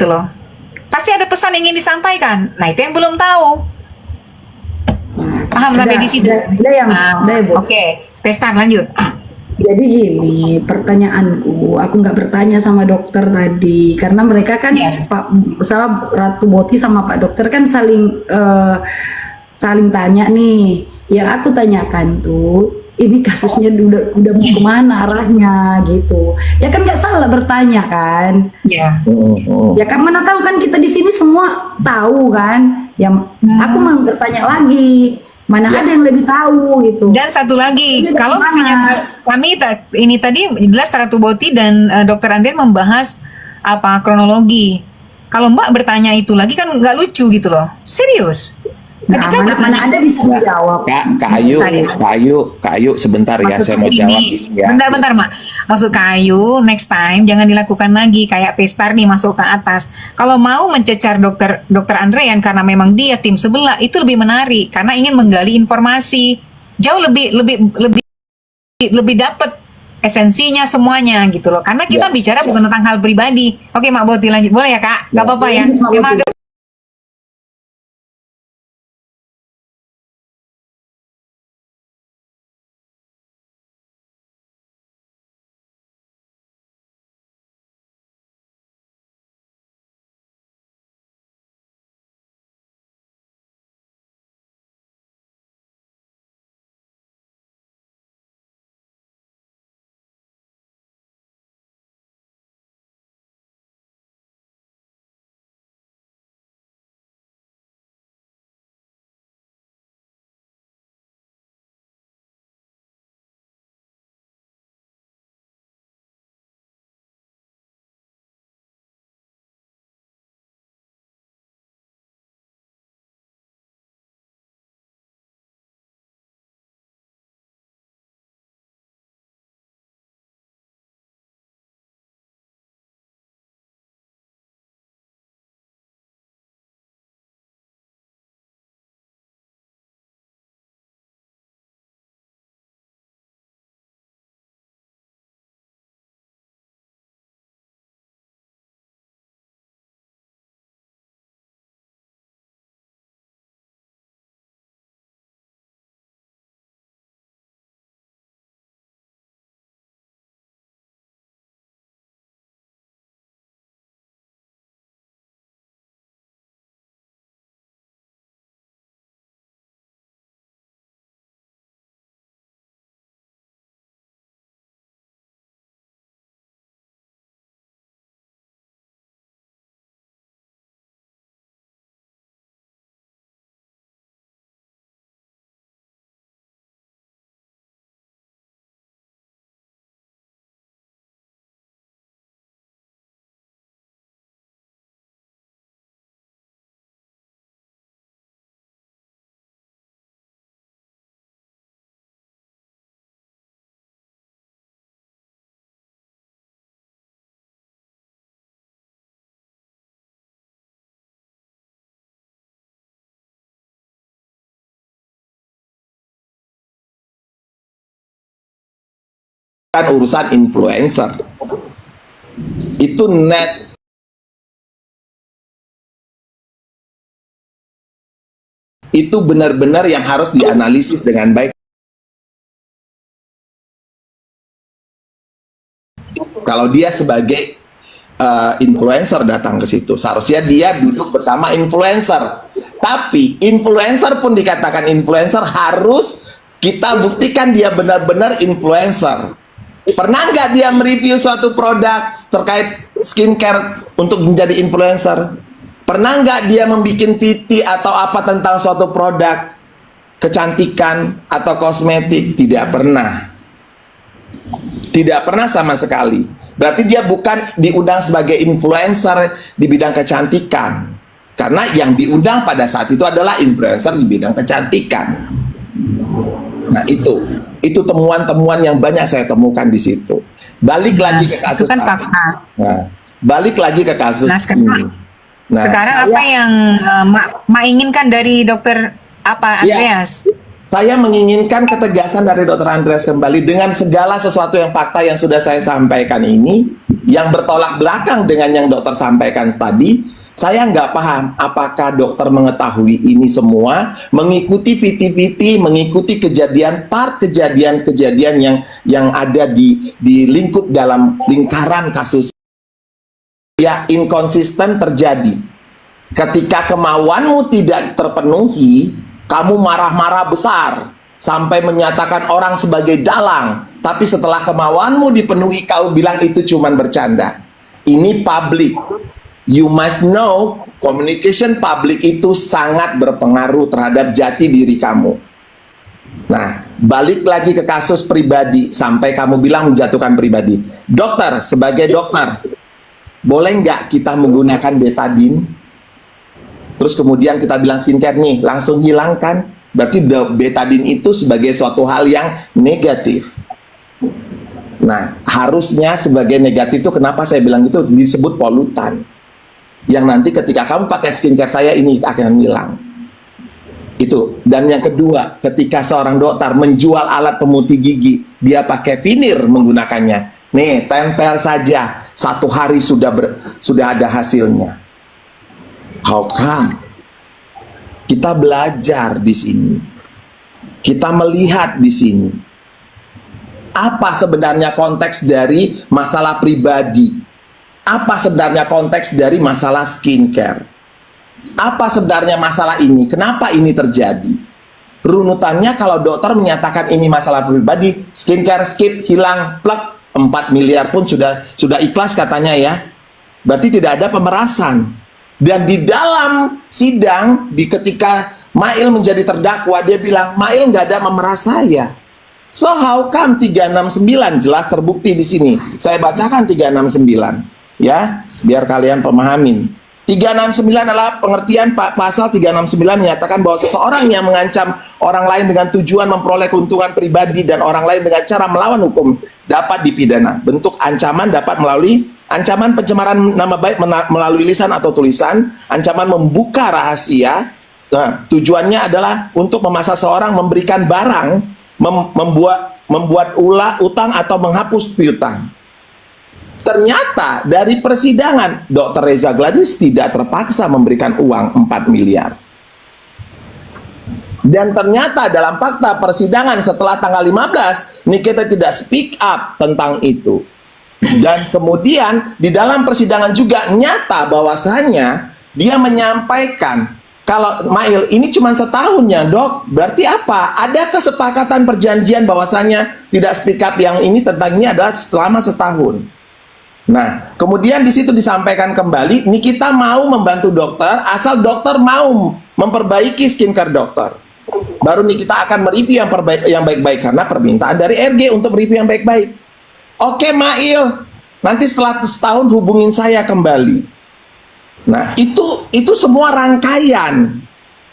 gitu loh. Pasti ada pesan yang ingin disampaikan. Nah, itu yang belum tahu. Paham sampai di situ? Udah yang, udah ya, Bu. Oke, Pestan lanjut. Jadi gini, pertanyaanku, aku nggak bertanya sama dokter tadi, karena mereka kan Iya. sama Ratu Boti sama Pak Dokter kan saling tanya nih. Yang aku tanyakan tuh, ini kasusnya udah mau kemana arahnya gitu. Ya kan nggak salah bertanya kan. Ya. Ya kan mana tahu kan kita di sini semua tahu kan. Ya aku mau bertanya lagi, mana ada yang lebih tahu gitu. Dan satu lagi, Jadi kalau bagaimana? misalnya ini tadi jelas Ratu Boti dan Dokter Andrian membahas apa kronologi. Kalau Mbak bertanya itu lagi kan nggak lucu gitu loh. Serius. Nah, Ketika mana ada bisa menjawab. Kak Ayu, Saya. Kak Ayu, sebentar ya, Maksud saya mau ini, jawab ya. bentar, Mak. Maksud Kayu, next time jangan dilakukan lagi kayak Pestar nih masuk ke atas. Kalau mau mencecar dokter Andrean karena memang dia tim sebelah, itu lebih menarik karena ingin menggali informasi. Jauh lebih dapat esensinya semuanya gitu loh. Karena kita Ya. bicara bukan tentang hal pribadi. Oke, Mak Boti lanjut. Boleh ya, Kak? Gak Ya. apa-apa ya. Lanjut, Mak Memang Boti. Kan urusan influencer. Itu net. Itu benar-benar yang harus dianalisis dengan baik. Kalau dia sebagai influencer datang ke situ, seharusnya dia duduk bersama influencer. Tapi influencer pun dikatakan influencer, harus kita buktikan dia benar-benar influencer. Pernah nggak dia mereview suatu produk terkait skincare untuk menjadi influencer? Pernah nggak dia membuat VT atau apa tentang suatu produk kecantikan atau kosmetik? Tidak pernah. Tidak pernah sama sekali. Berarti dia bukan diundang sebagai influencer di bidang kecantikan. Karena yang diundang pada saat itu adalah influencer di bidang kecantikan. Nah, itu temuan-temuan yang banyak saya temukan di situ. Balik lagi ke kasus itu kan tadi. fakta. Nah, balik lagi ke kasus Nah, sekarang, ini. Nah, sekarang apa yang Mak inginkan dari dokter apa Ya. Andreas? Saya menginginkan ketegasan dari Dr. Andreas kembali dengan segala sesuatu yang fakta yang sudah saya sampaikan ini, yang bertolak belakang dengan yang dokter sampaikan tadi. Saya nggak paham apakah dokter mengetahui ini semua, mengikuti viti-viti, mengikuti kejadian yang ada di lingkup dalam lingkaran kasus. Ya, inkonsisten terjadi. Ketika kemauanmu tidak terpenuhi, kamu marah-marah besar sampai menyatakan orang sebagai dalang. Tapi setelah kemauanmu dipenuhi, kau bilang itu cuma bercanda. Ini publik. You must know, communication public itu sangat berpengaruh terhadap jati diri kamu. Nah, balik lagi ke kasus pribadi sampai kamu bilang menjatuhkan pribadi. Dokter, sebagai dokter, boleh nggak kita menggunakan betadine? Terus kemudian kita bilang skincare nih, langsung hilangkan. Berarti betadine itu sebagai suatu hal yang negatif. Nah, harusnya sebagai negatif itu kenapa saya bilang itu disebut polutan. Yang nanti ketika kamu pakai skincare saya ini akan hilang. Itu. Dan yang kedua, ketika seorang dokter menjual alat pemutih gigi, dia pakai vinir menggunakannya. Nih, tempel saja. 1 hari sudah ada hasilnya. How come? Kita belajar di sini. Kita melihat di sini. Apa sebenarnya konteks dari masalah pribadi? Apa sebenarnya konteks dari masalah skincare? Apa sebenarnya masalah ini? Kenapa ini terjadi? Runutannya kalau dokter menyatakan ini masalah pribadi, skincare skip, hilang, plek, 4 miliar pun sudah ikhlas katanya ya. Berarti tidak ada pemerasan. Dan di dalam sidang, ketika Mail menjadi terdakwa, dia bilang, Mail nggak ada memeras saya. So how come 369 jelas terbukti di sini. Saya bacakan 369. Ya, biar kalian pemahamin. 369 adalah pengertian pasal 369 menyatakan bahwa seseorang yang mengancam orang lain dengan tujuan memperoleh keuntungan pribadi dan orang lain dengan cara melawan hukum dapat dipidana. Bentuk ancaman dapat melalui ancaman pencemaran nama baik melalui lisan atau tulisan, ancaman membuka rahasia. Nah, tujuannya adalah untuk memaksa seorang memberikan barang, membuat utang atau menghapus piutang. Ternyata dari persidangan Dr. Reza Gladys tidak terpaksa memberikan uang 4 miliar. Dan ternyata dalam fakta persidangan setelah tanggal 15 Nikita tidak speak up tentang itu. Dan kemudian di dalam persidangan juga nyata bahwasanya dia menyampaikan kalau Mail ini cuma setahun ya dok, berarti apa? Ada kesepakatan perjanjian bahwasanya tidak speak up yang ini tentang ini adalah selama setahun. Nah, kemudian di situ disampaikan kembali, Nikita mau membantu dokter asal dokter mau memperbaiki skincare dokter. Baru Nikita akan mereview yang baik-baik karena permintaan dari RG untuk mereview yang baik-baik. Oke, Mail, nanti setelah setahun hubungin saya kembali. Nah, itu semua rangkaian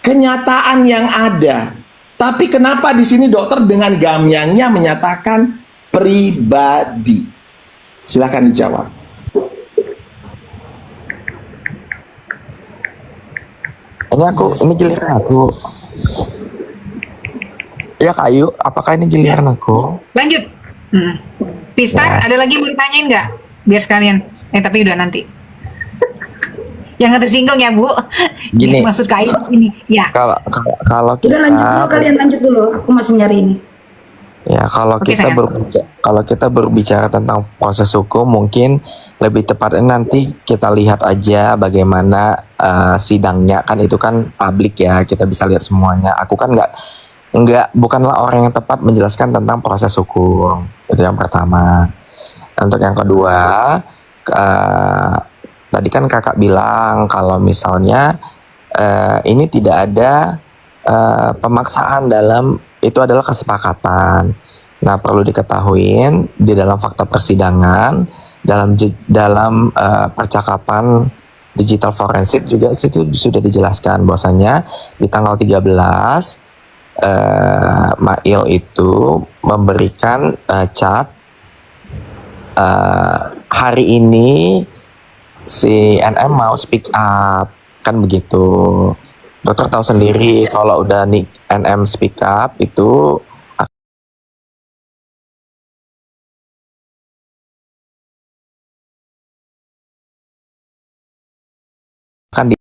kenyataan yang ada. Tapi kenapa di sini dokter dengan gamyangnya menyatakan pribadi? Silakan dijawab. Ini giliran aku. Ya Kayu, apakah ini giliran aku? Lanjut. Pistar, ada lagi mau ditanyain nggak? Biar sekalian. Tapi udah nanti. Jangan tersinggung ya Bu. Gini. Maksud Kayu ini. Ya. Kalau kita Udah lanjut dulu, kalian lanjut dulu. Aku masih nyari ini. Ya, kalau Oke, kita berbicara tentang proses hukum, mungkin lebih tepatnya nanti kita lihat aja bagaimana sidangnya, kan itu kan publik ya, kita bisa lihat semuanya. Aku kan bukanlah orang yang tepat menjelaskan tentang proses hukum. Itu yang pertama. Untuk yang kedua, tadi kan kakak bilang kalau misalnya ini tidak ada pemaksaan itu adalah kesepakatan. Nah, perlu diketahuin di dalam fakta persidangan, dalam percakapan digital forensik juga situ sudah dijelaskan bahwasanya di tanggal 13 Mail itu memberikan chat hari ini si NM mau speak up, kan begitu. Dokter tahu sendiri kalau udah NM Speak Up itu akan